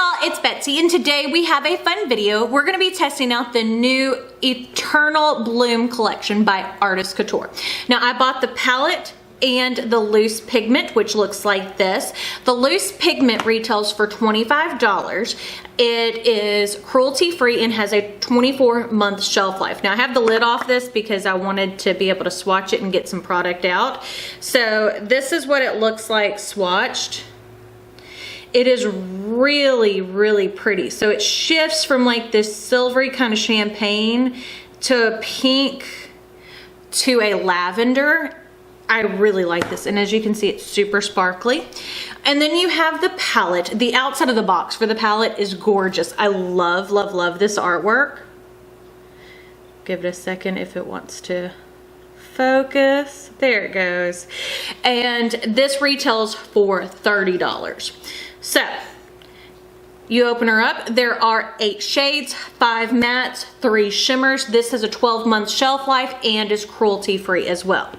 y'all, it's Betsy, and today we have a fun video. We're going to be testing out the new Eternal Bloom collection by Artist Couture. Now, I bought the palette and the loose pigment, which looks like this. The loose pigment retails for $25. It is cruelty-free and has a 24-month shelf life. Now, I have the lid off this because I wanted to be able to swatch it and get some product out. So this is what it looks like swatched. It is really, really pretty. So it shifts from like this silvery kind of champagne to a pink to a lavender. I really like this, and as you can see, it's super sparkly. And then you have the palette. The outside of the box for the palette is gorgeous. I love, love, love this artwork. Give it a second if it wants to focus. There it goes. And this retails for $30. So, you open her up, there are 8 shades, 5 mattes, 3 shimmers. This has a 12-month shelf life and is cruelty-free as well.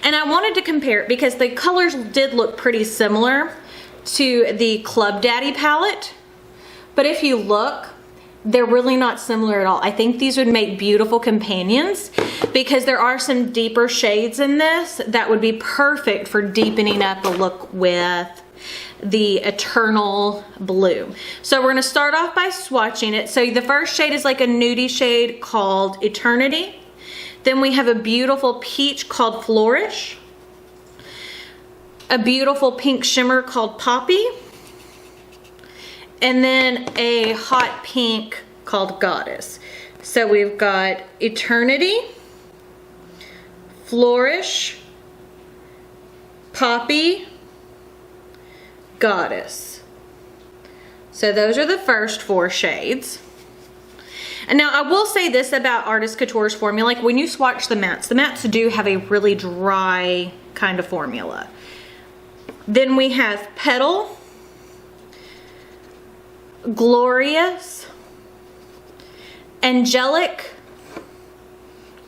And I wanted to compare it because the colors did look pretty similar to the Club Daddy palette. But if you look, they're really not similar at all. I think these would make beautiful companions because there are some deeper shades in this that would be perfect for deepening up the look with the Eternal Bloom. So we're gonna start off by swatching it. So the first shade is like a nudie shade called Eternity. Then we have a beautiful peach called Flourish. A beautiful pink shimmer called Poppy. And then a hot pink called Goddess. So we've got Eternity, Flourish, Poppy, Goddess. So those are the first 4 shades. And now I will say this about Artist Couture's formula. Like when you swatch the mattes do have a really dry kind of formula. Then we have Petal, Glorious, Angelic,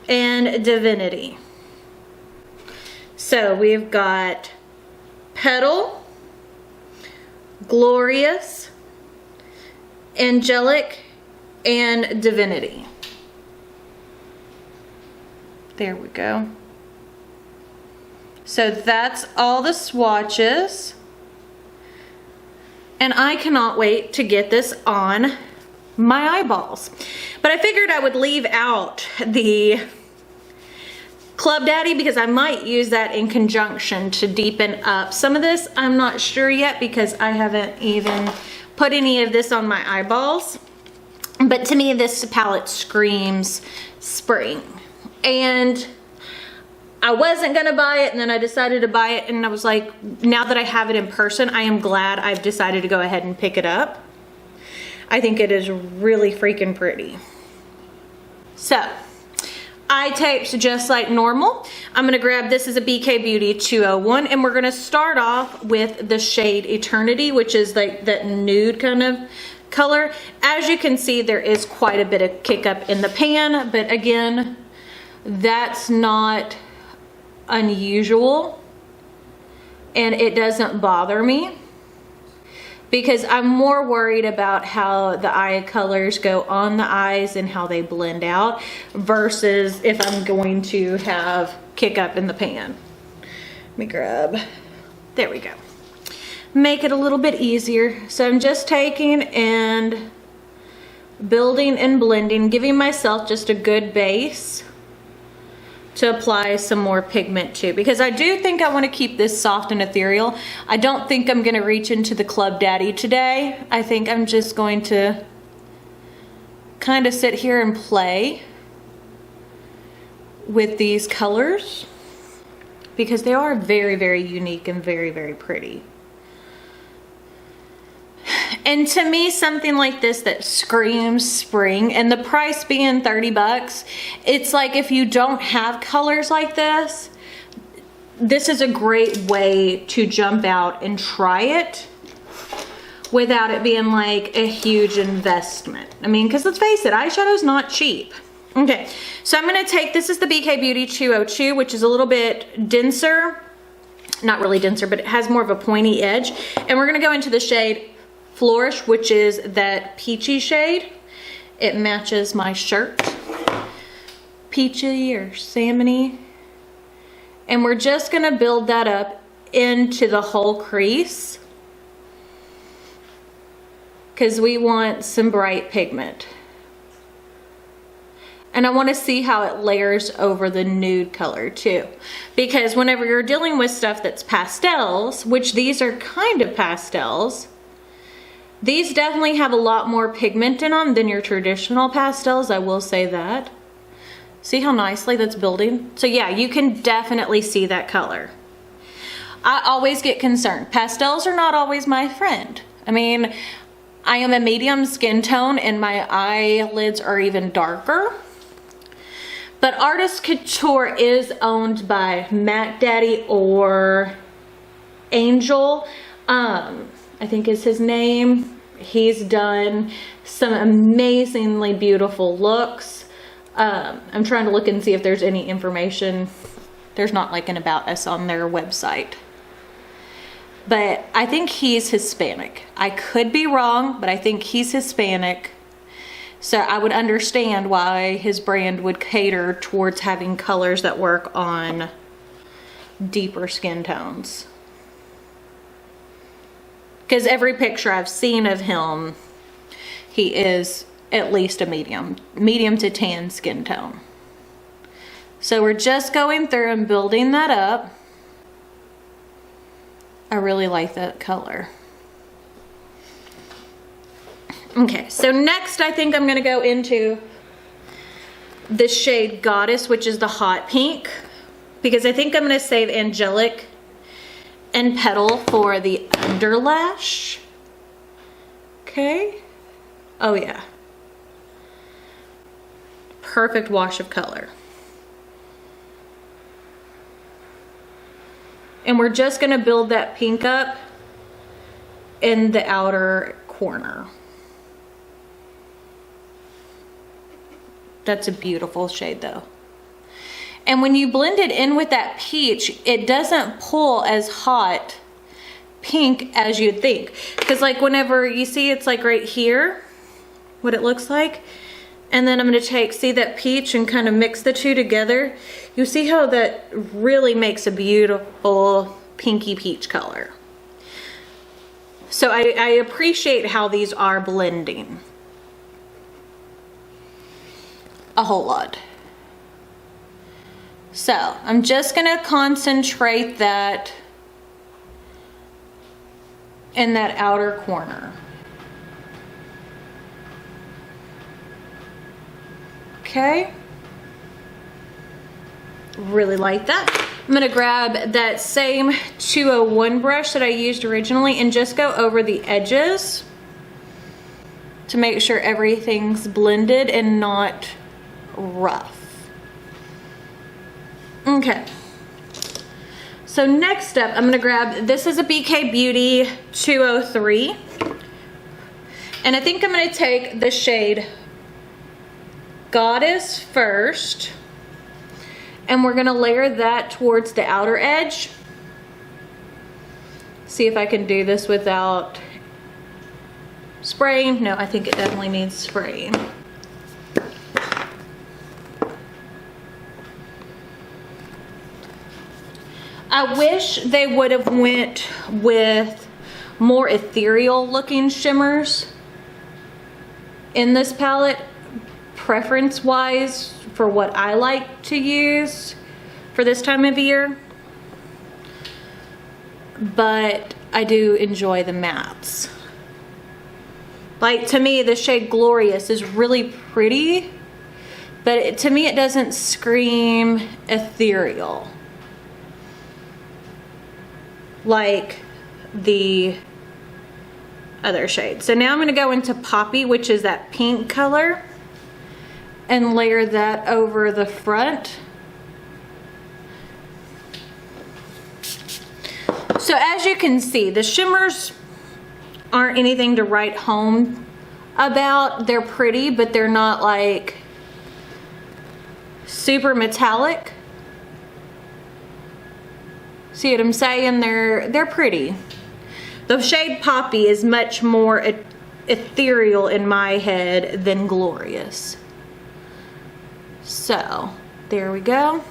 and Divinity. So we've got Petal, Glorious, Angelic, and Divinity. There we go. So that's all the swatches. And I cannot wait to get this on my eyeballs. But I figured I would leave out the Club Daddy because I might use that in conjunction to deepen up some of this. I'm not sure yet because I haven't even put any of this on my eyeballs. But to me, this palette screams spring. And I wasn't gonna buy it, and then I decided to buy it, and I was like, now that I have it in person, I am glad I've decided to go ahead and pick it up. I think it is really freaking pretty. So, eye tapes just like normal. I'm gonna grab, this is a BK Beauty 201, and we're gonna start off with the shade Eternity, which is like that nude kind of color. As you can see, there is quite a bit of kick up in the pan, but again, that's not unusual, and it doesn't bother me because I'm more worried about how the eye colors go on the eyes and how they blend out versus if I'm going to have kick up in the pan. Let me grab, there we go. Make it a little bit easier. So I'm just taking and building and blending, giving myself just a good base to apply some more pigment to, because I do think I want to keep this soft and ethereal. I don't think I'm going to reach into the Club Daddy today. I think I'm just going to kind of sit here and play with these colors because they are very, very unique and very, very pretty. And to me, something like this that screams spring, and the price being 30 bucks, it's like if you don't have colors like this, this is a great way to jump out and try it without it being like a huge investment. I mean, because let's face it, eyeshadow's not cheap. Okay, so I'm gonna take, this is the BK Beauty 202, which is a little bit denser. Not really denser, but it has more of a pointy edge. And we're gonna go into the shade Flourish, which is that peachy shade. It matches my shirt. Peachy or salmony. And we're just gonna build that up into the whole crease because we want some bright pigment. And I want to see how it layers over the nude color too. Because whenever you're dealing with stuff that's pastels, which these are kind of pastels, these definitely have a lot more pigment in them than your traditional pastels, I will say that. See how nicely that's building? So yeah, you can definitely see that color. I always get concerned. Pastels are not always my friend. I mean, I am a medium skin tone and my eyelids are even darker. But Artist Couture is owned by Mac Daddy or Angel, I think is his name. He's done some amazingly beautiful looks. I'm trying to look and see if there's any information. There's not like an about us on their website. But I think he's Hispanic. I could be wrong, but I think he's Hispanic. So I would understand why his brand would cater towards having colors that work on deeper skin tones. Because every picture I've seen of him, he is at least a medium to tan skin tone. So we're just going through and building that up. I really like that color. Okay, so next I think I'm gonna go into the shade Goddess, which is the hot pink, because I think I'm gonna save Angelic and Petal for the underlash. Okay. Oh yeah. Perfect wash of color. And we're just gonna build that pink up in the outer corner. That's a beautiful shade though. And when you blend it in with that peach, it doesn't pull as hot pink as you'd think. Because like whenever you see it's like right here, what it looks like. And then I'm gonna see that peach and kind of mix the two together. You see how that really makes a beautiful pinky peach color. So I appreciate how these are blending. A whole lot. So I'm just gonna concentrate that in that outer corner. Okay. Really like that. I'm gonna grab that same 201 brush that I used originally and just go over the edges to make sure everything's blended and not rough. Okay. So next up, I'm gonna grab, this is a BK Beauty 203. And I think I'm gonna take the shade Goddess first. And we're gonna layer that towards the outer edge. See if I can do this without spraying. No, I think it definitely needs spraying. I wish they would have went with more ethereal looking shimmers in this palette, preference wise for what I like to use for this time of year. But I do enjoy the mattes. Like to me, the shade Glorious is really pretty, but to me it doesn't scream ethereal like the other shade. So now I'm gonna go into Poppy, which is that pink color, and layer that over the front. So as you can see, the shimmers aren't anything to write home about. They're pretty, but they're not like super metallic. See what I'm saying? They're pretty. The shade Poppy is much more ethereal in my head than glorious. So, there we go.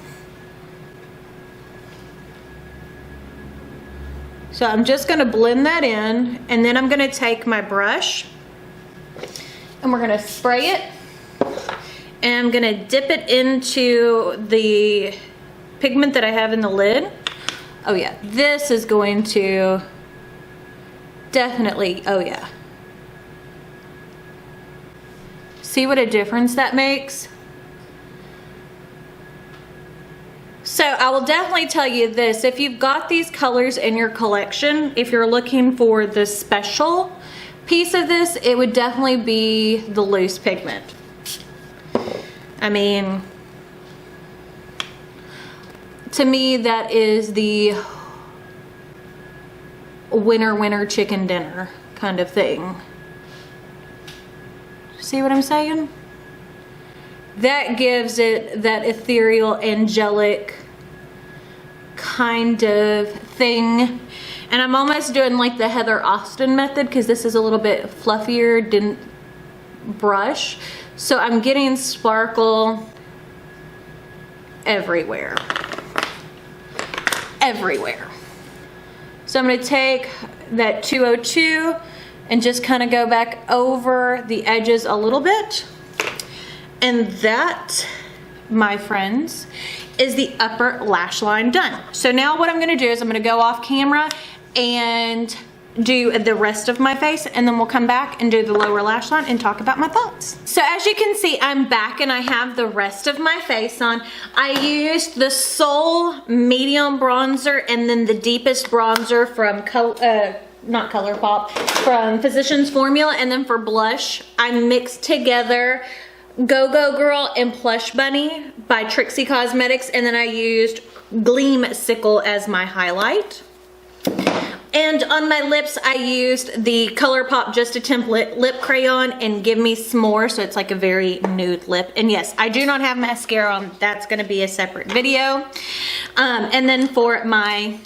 So I'm just gonna blend that in, and then I'm gonna take my brush and we're gonna spray it, and I'm gonna dip it into the pigment that I have in the lid. Oh yeah, this is going to definitely, oh yeah. See what a difference that makes? So I will definitely tell you this, if you've got these colors in your collection, if you're looking for the special piece of this, it would definitely be the loose pigment. I mean, to me, that is the winner chicken dinner kind of thing. See what I'm saying? That gives it that ethereal, angelic kind of thing. And I'm almost doing like the Heather Austin method, because this is a little bit fluffier, didn't brush. So I'm getting sparkle everywhere. Everywhere. So I'm going to take that 202 and just kind of go back over the edges a little bit. And that, my friends, is the upper lash line done. So now what I'm going to do is I'm going to go off camera and do the rest of my face, and then we'll come back and do the lower lash line and talk about my thoughts. So as you can see, I'm back and I have the rest of my face on. I used the Soul medium bronzer and then the deepest bronzer from not ColourPop, from Physicians Formula, and then for blush I mixed together Go Go Girl and Plush Bunny by Trixie Cosmetics, and then I used Gleam Sickle as my highlight. And on my lips, I used the ColourPop Just a Template lip crayon and Give Me S'more, so it's like a very nude lip. And yes, I do not have mascara on. That's going to be a separate video. And then for my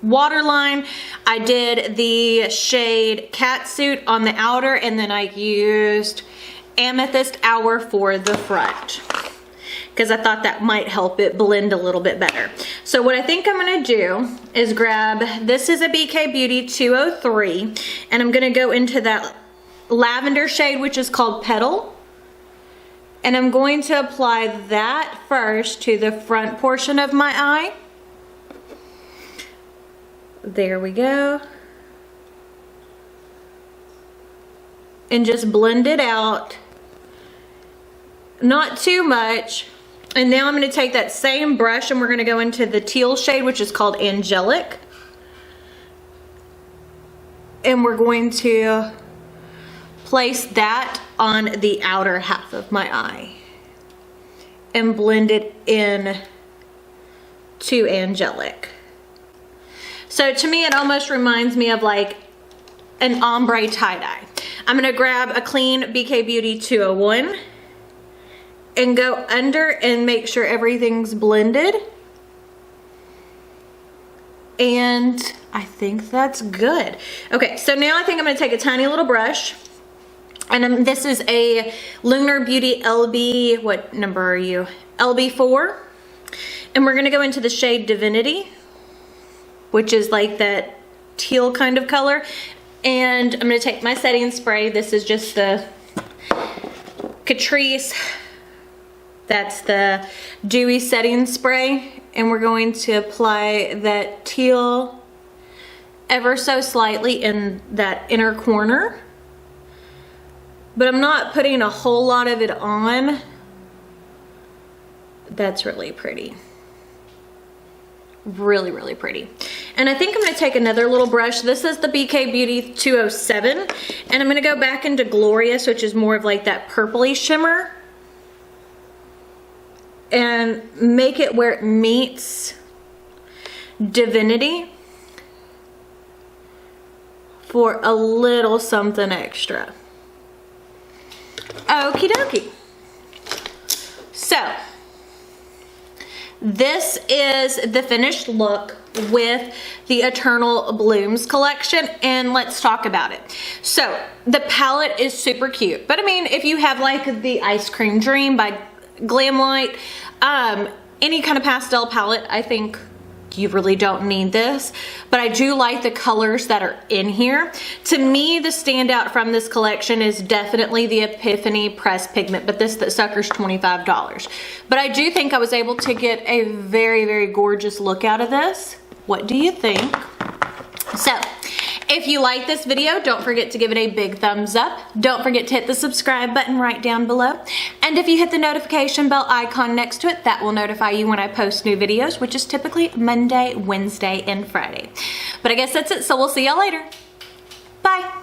waterline, I did the shade Catsuit on the outer, and then I used Amethyst Hour for the front, because I thought that might help it blend a little bit better. So what I think I'm going to do is grab, this is a BK Beauty 203, and I'm going to go into that lavender shade, which is called Petal, and I'm going to apply that first to the front portion of my eye. There we go. And just blend it out. Not too much. And now I'm going to take that same brush and we're going to go into the teal shade, which is called Angelic. And we're going to place that on the outer half of my eye and blend it in to Angelic. So to me, it almost reminds me of like an ombre tie-dye. I'm going to grab a clean BK Beauty 201 and go under and make sure everything's blended. And I think that's good. Okay, so now I think I'm going to take a tiny little brush. And this is a Lunar Beauty LB, what number are you? LB4. And we're going to go into the shade Divinity, which is like that teal kind of color. And I'm going to take my setting spray. This is just the Catrice. That's the Dewy Setting Spray. And we're going to apply that teal ever so slightly in that inner corner. But I'm not putting a whole lot of it on. That's really pretty. Really, really pretty. And I think I'm going to take another little brush. This is the BK Beauty 207. And I'm going to go back into Glorious, which is more of like that purpley shimmer. And make it where it meets Divinity for a little something extra. Okie dokie. So, This is the finished look with the Eternal Blooms collection, and let's talk about it. So the palette is super cute, but I mean, if you have like the Ice Cream Dream by Glamlight, any kind of pastel palette, I think you really don't need this, but I do like the colors that are in here. To me, the standout from this collection is definitely the Epiphany Pressed Pigment, but this sucker's $25. But I do think I was able to get a very, very gorgeous look out of this. What do you think? So, if you like this video, don't forget to give it a big thumbs up. Don't forget to hit the subscribe button right down below. And if you hit the notification bell icon next to it, that will notify you when I post new videos, which is typically Monday, Wednesday, and Friday. But I guess that's it, so we'll see y'all later. Bye.